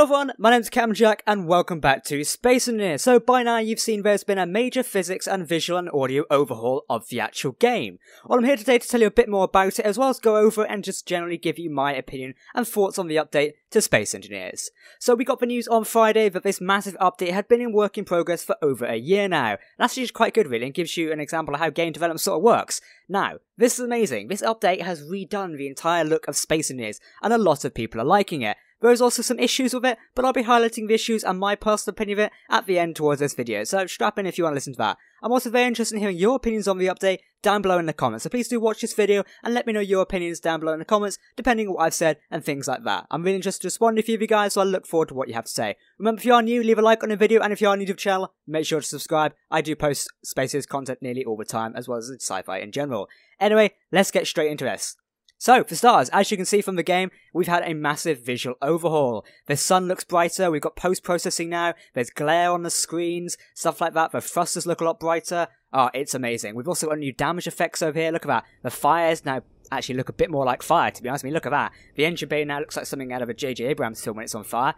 Hello everyone, my name's Captain Jack and welcome back to Space Engineer. So by now you've seen there's been a major physics and visual and audio overhaul of the actual game. Well, I'm here today to tell you a bit more about it as well as go over it and just generally give you my opinion and thoughts on the update to Space Engineers. So we got the news on Friday that this massive update had been in work in progress for over a year now. That's actually quite good really and gives you an example of how game development sort of works. Now, this is amazing. This update has redone the entire look of Space Engineers and a lot of people are liking it. There is also some issues with it, but I'll be highlighting the issues and my personal opinion of it at the end towards this video, so strap in if you want to listen to that. I'm also very interested in hearing your opinions on the update down below in the comments, so please do watch this video and let me know your opinions down below in the comments, depending on what I've said and things like that. I'm really interested to respond to a few of you guys, so I look forward to what you have to say. Remember, if you are new, leave a like on the video, and if you are new to the channel, make sure to subscribe. I do post Spaces content nearly all the time, as well as sci-fi in general. Anyway, let's get straight into this. So, for starters, as you can see from the game, we've had a massive visual overhaul. The sun looks brighter, we've got post-processing now, there's glare on the screens, stuff like that, the thrusters look a lot brighter. Oh, it's amazing. We've also got new damage effects over here, look at that. The fires now actually look a bit more like fire, to be honest. I mean, look at that. The engine bay now looks like something out of a J.J. Abrams film when it's on fire.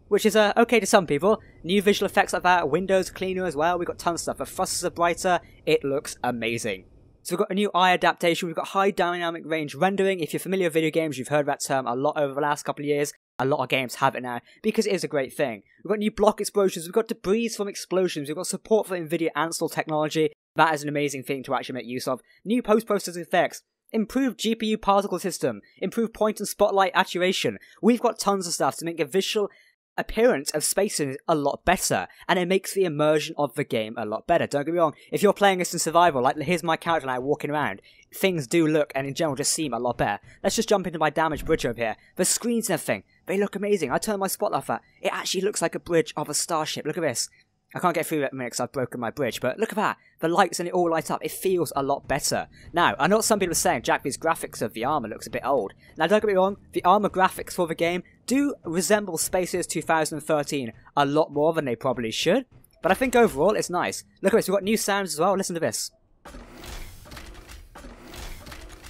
Which is okay to some people. New visual effects like that, windows cleaner as well, we've got tons of stuff. The thrusters are brighter, it looks amazing. So we've got a new eye adaptation, we've got high dynamic range rendering. If you're familiar with video games, you've heard that term a lot over the last couple of years. A lot of games have it now, because it is a great thing. We've got new block explosions, we've got debris from explosions, we've got support for NVIDIA Ansel technology. That is an amazing thing to actually make use of. New post-processing effects, improved GPU particle system, improved point and spotlight attenuation. We've got tons of stuff to make a visual appearance of Space is a lot better, and it makes the immersion of the game a lot better. Don't get me wrong, if you're playing this in survival, like here's my character now walking around, things do look and in general just seem a lot better. Let's just jump into my damaged bridge over here. The screens and everything, they look amazing. I turn my spotlight off that, it actually looks like a bridge of a starship. Look at this. I can't get through that minute because I've broken my bridge, but look at that. The lights and it all light up. It feels a lot better. Now, I know what some people are saying, Jack, these graphics of the armor looks a bit old. Now, don't get me wrong, the armor graphics for the game do resemble Spaces 2013 a lot more than they probably should, but I think overall it's nice. Look at this, we've got new sounds as well. Listen to this.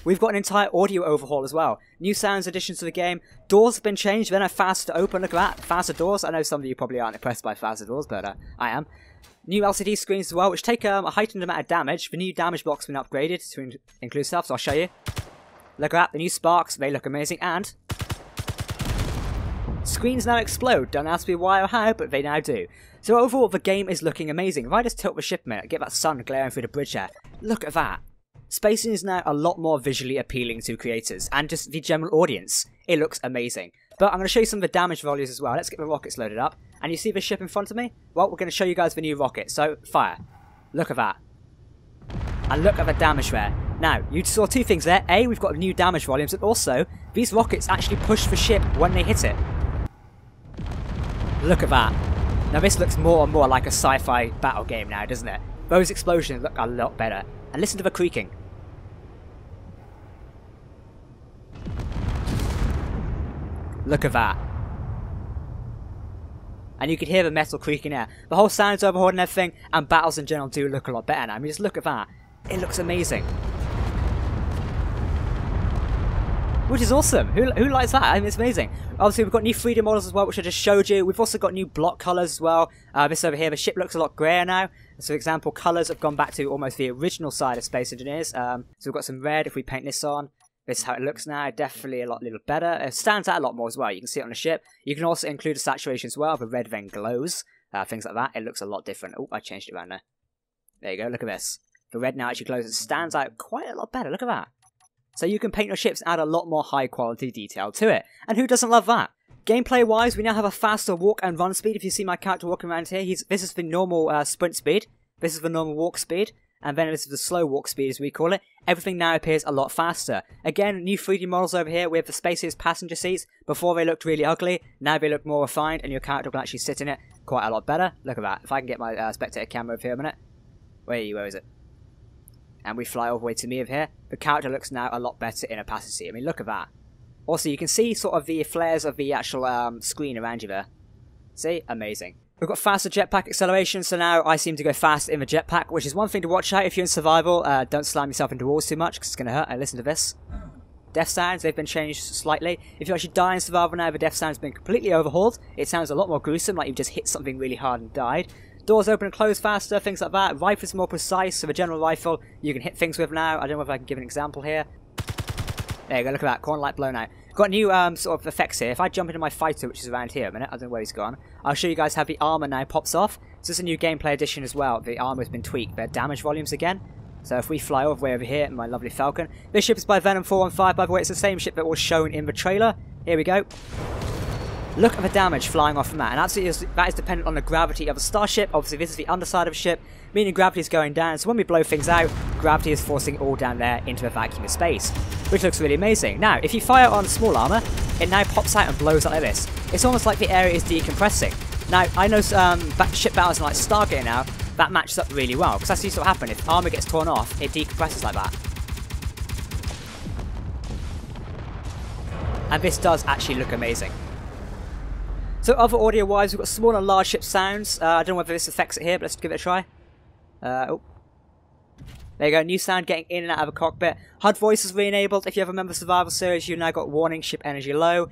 We've got an entire audio overhaul as well. New sounds additions to the game. Doors have been changed, they're now faster to open. Look at that, faster doors. I know some of you probably aren't impressed by faster doors, but I am. New LCD screens as well, which take a heightened amount of damage. The new damage block's been upgraded to include stuff, so I'll show you. Look at that, the new sparks, they look amazing, and screens now explode. Don't ask me why or how, but they now do. So overall, the game is looking amazing. If I just tilt the ship a minute, get that sun glaring through the bridge there, look at that. Space is now a lot more visually appealing to creators and just the general audience. It looks amazing. But I'm going to show you some of the damage values as well. Let's get the rockets loaded up. And you see the ship in front of me? Well, we're going to show you guys the new rocket. So, fire. Look at that. And look at the damage there. Now, you saw two things there. A, we've got new damage volumes, and also, these rockets actually push the ship when they hit it. Look at that. Now, this looks more and more like a sci-fi battle game now, doesn't it? Those explosions look a lot better. And listen to the creaking. Look at that. And you can hear the metal creaking there. The whole sound's overhauled and everything, and battles in general do look a lot better now. I mean, just look at that. It looks amazing. Which is awesome. Who likes that? I mean, it's amazing. Obviously, we've got new 3D models as well, which I just showed you. We've also got new block colours as well. This over here, the ship looks a lot grayer now. So, for example, colours have gone back to almost the original side of Space Engineers. So we've got some red. If we paint this on, this is how it looks now. Definitely a little better. It stands out a lot more as well. You can see it on the ship. You can also include a saturation as well. The red then glows. Things like that. It looks a lot different. Oh, I changed it around there. There you go. Look at this. The red now actually glows. It stands out quite a lot better. Look at that. So you can paint your ships and add a lot more high quality detail to it. And who doesn't love that? Gameplay wise, we now have a faster walk and run speed. If you see my character walking around here, this is the normal sprint speed. This is the normal walk speed. And then this is the slow walk speed, as we call it. Everything now appears a lot faster. Again, new 3D models over here. We have the Spaces passenger seats. Before they looked really ugly, now they look more refined, and your character can actually sit in it quite a lot better. Look at that. If I can get my spectator camera over here a minute. Where is it? And we fly all the way to me over here. The character looks now a lot better in a passenger seat. I mean, look at that. Also, you can see sort of the flares of the actual screen around you there. See? Amazing. We've got faster jetpack acceleration, so now I seem to go fast in the jetpack, which is one thing to watch out if you're in survival. Don't slam yourself into walls too much, because it's going to hurt. Listen to this. Death sounds, they've been changed slightly. If you actually die in survival now, the death sound's been completely overhauled. It sounds a lot more gruesome, like you've just hit something really hard and died. Doors open and close faster, things like that. Rifle's more precise, so the general rifle you can hit things with now. I don't know if I can give an example here. There you go, look at that, corner light blown out. Got new sort of effects here. If I jump into my fighter, which is around here a minute, I don't know where he's gone, I'll show you guys how the armor now pops off. So this is a new gameplay addition as well. The armor's been tweaked. Their damage volumes again. So if we fly all the way over here in my lovely Falcon. This ship is by Venom 415, by the way. It's the same ship that was shown in the trailer. Here we go. Look at the damage flying off from that. And that is dependent on the gravity of the starship. Obviously, this is the underside of the ship, meaning gravity is going down. So when we blow things out, gravity is forcing it all down there into a vacuum of space, which looks really amazing. Now, if you fire on small armor, it now pops out and blows up like this. It's almost like the area is decompressing. Now, I know ship battles like Stargate now, that matches up really well, because that's usually what happens. If armor gets torn off, it decompresses like that. And this does actually look amazing. So other audio-wise, we've got small and large ship sounds. I don't know whether this affects it here, but let's give it a try. Oh. There you go, new sound getting in and out of a cockpit. HUD voice is re-enabled. If you ever remember the Survival series, you've now got warning, ship energy low.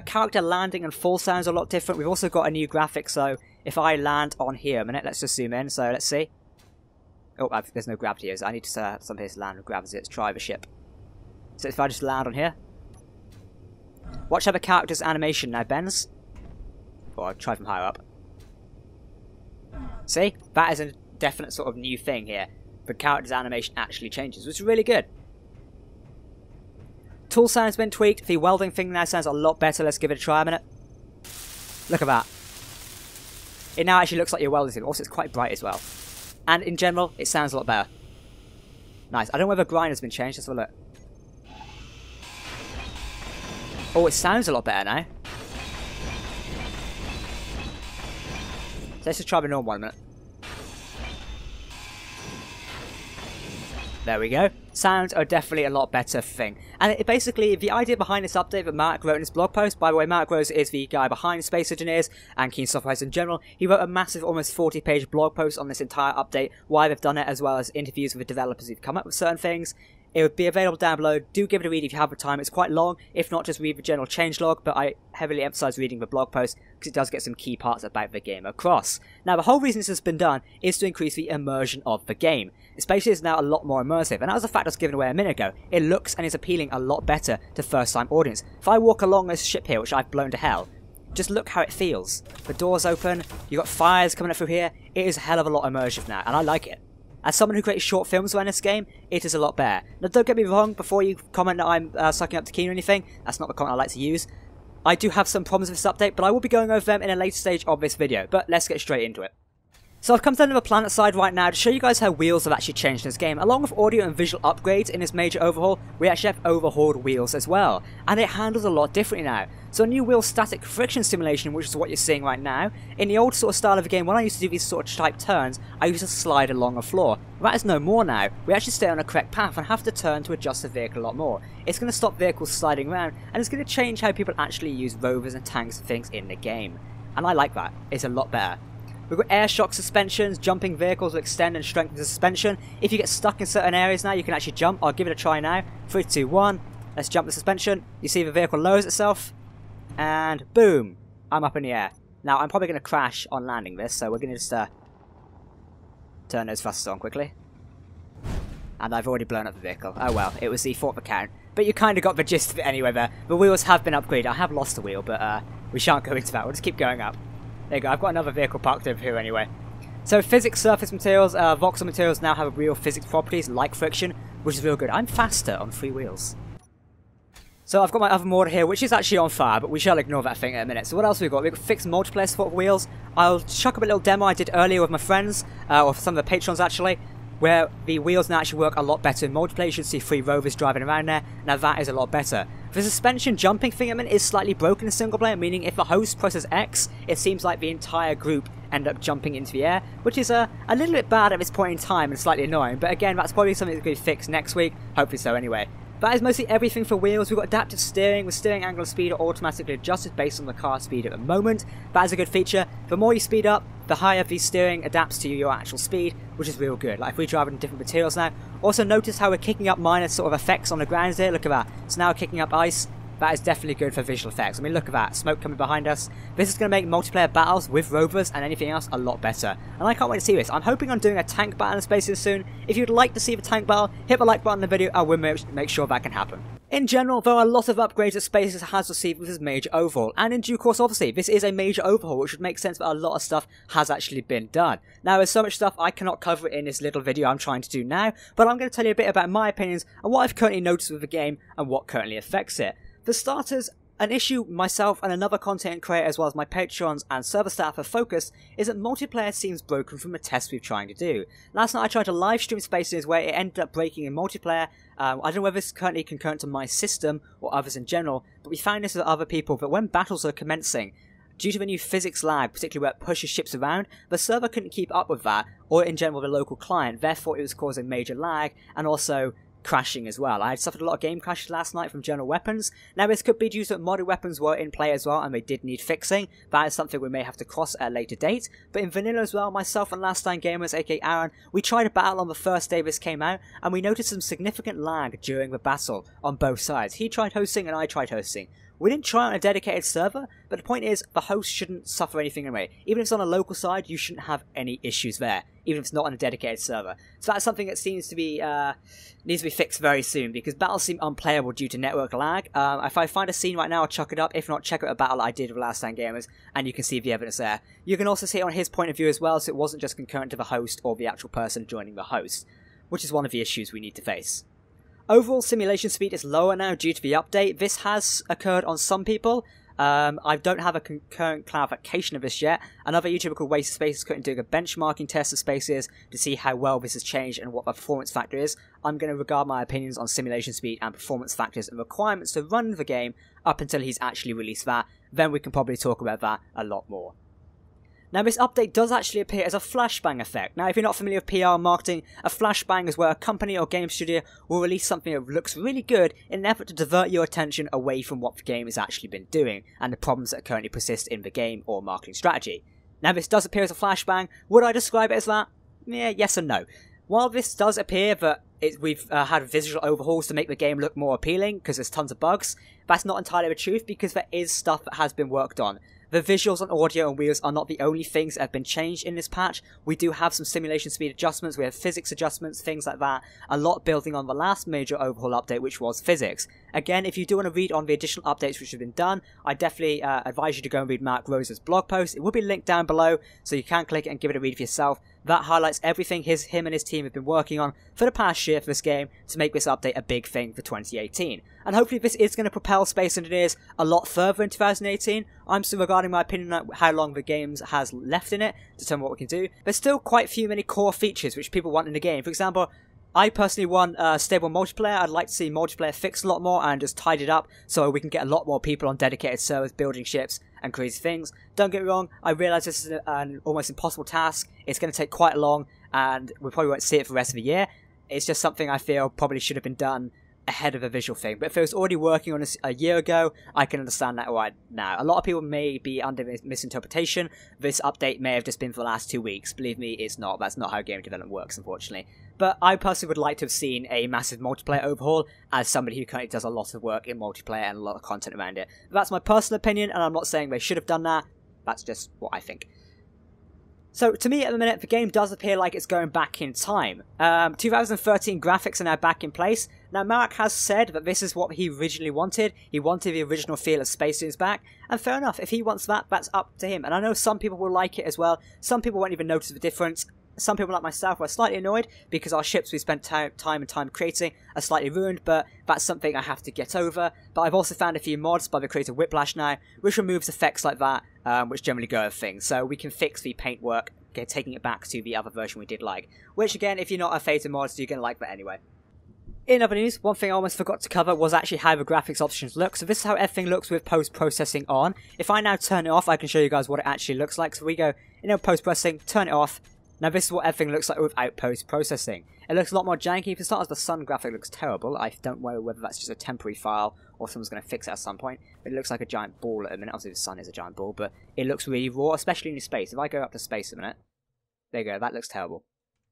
Character landing and fall sounds are a lot different. We've also got a new graphic, so if I land on here a minute, let's just zoom in, so let's see. Oh, there's no gravity here, so I need to something to land with gravity. Let's try the ship. So if I just land on here. Watch how the character's animation now bends. Or I'll try from higher up. See? That is a definite sort of new thing here. The character's animation actually changes, which is really good. Tool sound's been tweaked. The welding thing now sounds a lot better. Let's give it a try a minute. Look at that. It now actually looks like you're welding. Also, it's quite bright as well. And in general, it sounds a lot better. Nice. I don't know whether grinder's been changed. Let's have a look. Oh, it sounds a lot better now. So let's just try the normal one a minute. There we go. Sounds are definitely a lot better thing. And basically, the idea behind this update that Marek wrote in his blog post, by the way, Marek Rosa is the guy behind Space Engineers and Keen Software in general. He wrote a massive, almost 40-page blog post on this entire update, why they've done it, as well as interviews with the developers who've come up with certain things. It would be available down below. Do give it a read if you have the time. It's quite long. If not, just read the general changelog, but I heavily emphasize reading the blog post because it does get some key parts about the game across. Now, the whole reason this has been done is to increase the immersion of the game. Especially it's now a lot more immersive, and that was a fact I was given away a minute ago. It looks and is appealing a lot better to first-time audience. If I walk along this ship here, which I've blown to hell, just look how it feels. The doors open, you've got fires coming up through here. It is a hell of a lot immersive now, and I like it. As someone who creates short films around this game, it is a lot better. Now, don't get me wrong, before you comment that I'm sucking up to Keen or anything, that's not the comment I like to use. I do have some problems with this update, but I will be going over them in a later stage of this video. But let's get straight into it. So I've come down to the planet side right now to show you guys how wheels have actually changed in this game. Along with audio and visual upgrades in this major overhaul, we actually have overhauled wheels as well. And it handles a lot differently now. So a new wheel static friction simulation, which is what you're seeing right now. In the old sort of style of the game, when I used to do these sort of type turns, I used to slide along a floor. That is no more now. We actually stay on a correct path and have to turn to adjust the vehicle a lot more. It's going to stop vehicles sliding around, and it's going to change how people actually use rovers and tanks and things in the game. And I like that. It's a lot better. We've got air shock suspensions, jumping vehicles will extend and strengthen the suspension. If you get stuck in certain areas now, you can actually jump. I'll give it a try now. 3, 2, 1. Let's jump the suspension. You see the vehicle lowers itself. And boom. I'm up in the air. Now, I'm probably going to crash on landing this, so we're going to just turn those thrusters on quickly. And I've already blown up the vehicle. Oh well, it was the fourth account. But you kind of got the gist of it anyway there. The wheels have been upgraded. I have lost a wheel, but we shan't go into that. We'll just keep going up. There you go, I've got another vehicle parked over here anyway. So physics surface materials, voxel materials now have real physics properties like friction, which is real good. I'm faster on 3 wheels. So I've got my other mortar here, which is actually on fire, but we shall ignore that thing in a minute. So what else have we got? We've got fixed multiplayer support for wheels. I'll chuck up a little demo I did earlier with my friends, or some of the patrons actually, where the wheels now actually work a lot better in multiplayer. You should see 3 rovers driving around there. Now that is a lot better. The suspension jumping thing is slightly broken in single player, meaning if the host presses X, it seems like the entire group end up jumping into the air, which is a little bit bad at this point in time and slightly annoying. But again, that's probably something that's going to be fixed next week. Hopefully so anyway. That is mostly everything for wheels. We've got adaptive steering, with steering angle and speed are automatically adjusted based on the car speed at the moment. That is a good feature. The more you speed up, the higher the steering adapts to your actual speed, which is real good. Like if we drive in different materials now. Also notice how we're kicking up minor sort of effects on the ground here. Look at that. So now we're kicking up ice. That is definitely good for visual effects. I mean, look at that. Smoke coming behind us. This is going to make multiplayer battles with rovers and anything else a lot better. And I can't wait to see this. I'm hoping on doing a tank battle in Spaces soon. If you'd like to see the tank battle, hit the like button in the video. I will make sure that can happen. In general, there are a lot of upgrades that Spaces has received with this major overhaul. And in due course, obviously, this is a major overhaul, which would make sense that a lot of stuff has actually been done. Now, there's so much stuff I cannot cover in this little video I'm trying to do now. But I'm going to tell you a bit about my opinions and what I've currently noticed with the game and what currently affects it. For starters, an issue myself and another content creator as well as my patrons and server staff have focused is that multiplayer seems broken from the tests we're trying to do. Last night I tried to live stream Spaces where it ended up breaking in multiplayer. I don't know whether it's currently concurrent to my system or others in general, but we found this with other people that when battles are commencing, due to the new physics lag, particularly where it pushes ships around, the server couldn't keep up with that, or in general the local client, therefore it was causing major lag and also crashing as well. I had suffered a lot of game crashes last night from general weapons. Now this could be due to modded weapons were in play as well and they did need fixing. That is something we may have to cross at a later date. But in vanilla as well, myself and Last Time Gamers, aka Aaron, we tried a battle on the first day this came out and we noticed some significant lag during the battle on both sides. He tried hosting and I tried hosting. We didn't try on a dedicated server, but the point is, the host shouldn't suffer anything anyway. Even if it's on a local side, you shouldn't have any issues there, even if it's not on a dedicated server. So that's something that seems to be, needs to be fixed very soon, because battles seem unplayable due to network lag. If I find a scene right now, I'll chuck it up. If not, check out a battle I did with Last Time Gamers, and you can see the evidence there. You can also see it on his point of view as well, so it wasn't just concurrent to the host or the actual person joining the host, which is one of the issues we need to face. Overall simulation speed is lower now due to the update. This has occurred on some people. I don't have a concurrent clarification of this yet. Another YouTuber called Waste of Space is currently doing a benchmarking test of Spaces to see how well this has changed and what the performance factor is. I'm going to regard my opinions on simulation speed and performance factors and requirements to run the game up until he's actually released that. Then we can probably talk about that a lot more. Now this update does actually appear as a flashbang effect. Now if you're not familiar with PR marketing, a flashbang is where a company or game studio will release something that looks really good in an effort to divert your attention away from what the game has actually been doing and the problems that currently persist in the game or marketing strategy. Now this does appear as a flashbang. Would I describe it as that? Yeah, yes and no. While this does appear that we've had visual overhauls to make the game look more appealing because there's tons of bugs, that's not entirely the truth because there is stuff that has been worked on. The visuals on audio and wheels are not the only things that have been changed in this patch. We do have some simulation speed adjustments, we have physics adjustments, things like that. A lot building on the last major overhaul update, which was physics. Again, if you do want to read on the additional updates which have been done, I definitely advise you to go and read Marek Rosa's blog post. It will be linked down below, so you can click it and give it a read for yourself. That highlights everything him and his team have been working on for the past year for this game to make this update a big thing for 2018. And hopefully this is going to propel Space Engineers a lot further in 2018. I'm still regarding my opinion on how long the game has left in it to determine what we can do. There's still quite many core features which people want in the game. For example, I personally want stable multiplayer. I'd like to see multiplayer fixed a lot more and just tidied up so we can get a lot more people on dedicated servers building ships and crazy things. Don't get me wrong, I realise this is an almost impossible task. It's going to take quite long and we probably won't see it for the rest of the year. It's just something I feel probably should have been done ahead of a visual thing. But if it was already working on this a year ago, I can understand that right now. A lot of people may be under misinterpretation. This update may have just been for the last 2 weeks. Believe me, it's not. That's not how game development works, unfortunately. But I personally would like to have seen a massive multiplayer overhaul as somebody who currently does a lot of work in multiplayer and a lot of content around it. But that's my personal opinion, and I'm not saying they should have done that. That's just what I think. So, to me, at the minute, the game does appear like it's going back in time. 2013 graphics are now back in place. Now, Marek has said that this is what he originally wanted. He wanted the original feel of Space Dunes back. And fair enough, if he wants that, that's up to him. And I know some people will like it as well. Some people won't even notice the difference. Some people like myself are slightly annoyed because our ships we spent time creating are slightly ruined, but that's something I have to get over. But I've also found a few mods by the creator Whiplash now, which removes effects like that, which generally go with things. So we can fix the paintwork, taking it back to the other version we did like. Which again, if you're not a fan of mods, you're going to like that anyway. In other news, one thing I almost forgot to cover was actually how the graphics options look. So this is how everything looks with post-processing on. If I now turn it off, I can show you guys what it actually looks like. So we go, post-processing, turn it off. Now this is what everything looks like without post-processing. It looks a lot more janky. For starters, the sun graphic looks terrible. I don't know whether that's just a temporary file or someone's going to fix it at some point. But it looks like a giant ball at the minute. Obviously the sun is a giant ball, but it looks really raw, especially in space. If I go up to space a minute, there you go, that looks terrible.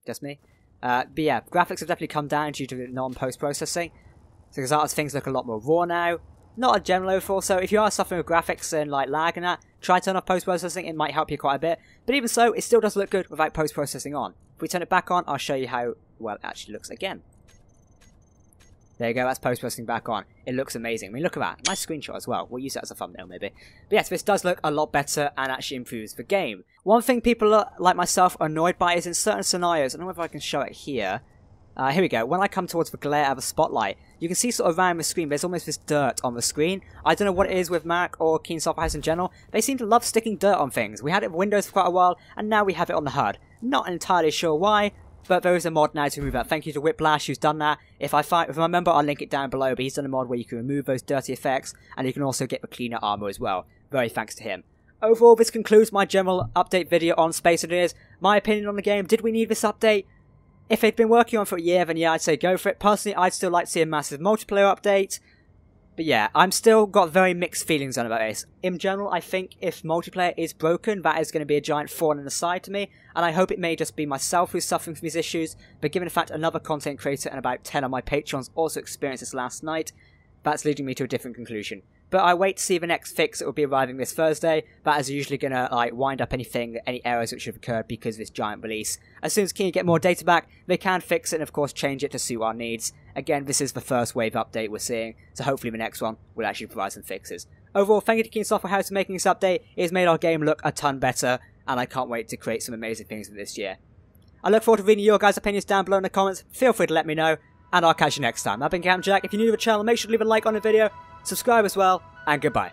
Just me? But yeah, graphics have definitely come down due to non-post-processing. So as artists, things look a lot more raw now. Not a general overall, so if you are suffering with graphics and like lag and that, try to turn off post-processing, it might help you quite a bit. But even so, it still does look good without post-processing on. If we turn it back on, I'll show you how well it actually looks again. There you go, that's post-processing back on. It looks amazing. I mean, look at that. Nice screenshot as well. We'll use that as a thumbnail maybe. But yes, this does look a lot better and actually improves the game. One thing people like myself are annoyed by is in certain scenarios, I don't know if I can show it here. Here we go. When I come towards the glare of a spotlight, you can see sort of around the screen, there's almost this dirt on the screen. I don't know what it is with Marek or Keen Software House in general. They seem to love sticking dirt on things. We had it with Windows for quite a while, and now we have it on the HUD. Not entirely sure why, but there is a mod now to remove that. Thank you to Whiplash who's done that. If I remember, I'll link it down below, but he's done a mod where you can remove those dirty effects, and you can also get the cleaner armor as well. Very thanks to him. Overall, this concludes my general update video on Space Engineers. My opinion on the game, did we need this update? If they'd been working on it for a year, then yeah, I'd say go for it. Personally, I'd still like to see a massive multiplayer update. But yeah, I'm still got very mixed feelings on about this. In general, I think if multiplayer is broken, that is going to be a giant thorn in the side to me. And I hope it may just be myself who's suffering from these issues. But given the fact another content creator and about 10 of my patrons also experienced this last night, that's leading me to a different conclusion. But I wait to see the next fix that will be arriving this Thursday. That is usually going to like wind up any errors which have occurred because of this giant release. As soon as Keen get more data back, they can fix it and of course change it to suit our needs. Again, this is the first wave update we're seeing, so hopefully the next one will actually provide some fixes. Overall, thank you to Keen Software House for making this update. It has made our game look a ton better, and I can't wait to create some amazing things for this year. I look forward to reading your guys' opinions down below in the comments. Feel free to let me know, and I'll catch you next time. I've been Captain Jack. If you're new to the channel, make sure to leave a like on the video, subscribe as well, and goodbye.